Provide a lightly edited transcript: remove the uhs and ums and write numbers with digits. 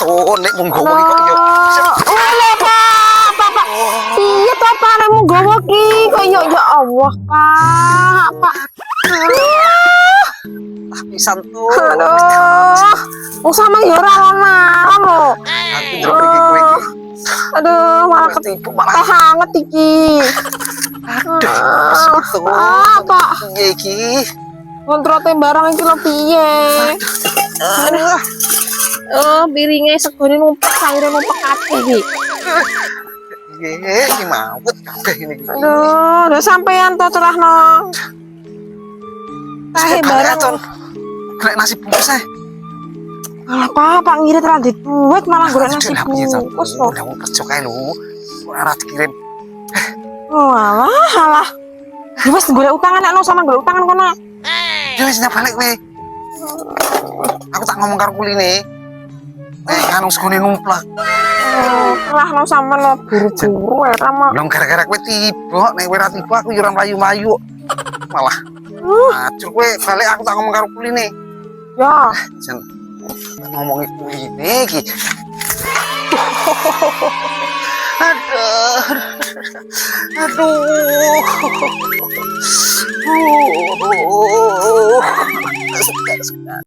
tuh nek mung gowo iki kok yo. Lho, Pak. Iya to, Pak, nek mung gowo ki kok yo ya Allah, Pak. Pisan tuh. Aduh. Wong sampean yo ora larang lho. Aku ndelok iki kowe iki. Aduh, malah Ketipu malah. teh hangat iki. Aduh, tuh. Pak. Piye iki? Kontrote barang iki lho piye? Aduh. Piringe segone numpuk, sayure numpuk kabeh iki. Piye iki mawet kabeh ini iki. Aduh, udah sampean to cerahno. Tahe barang. Golek nasi bungkus ae. Alah, Pak ngirit ra duit malah golek nasi bungkus kok. Udah mau kerja kae lho. Ora dikirim. Oh, alah. Ya wis golek utangan nek sama golek utangan kono. Ya wis balik kowe. Aku tak ngomong karo kuline. Anu segone numplak. Lah no sama no buru-buru era mah. Long gara-gara kowe tiba, nek kowe ra tiba aku yo ora mlayu-mlayu. Malah acur kowe balik aku tak ngomong karo kuline. Ya, Jan ngomongi kuline iki. Aduh.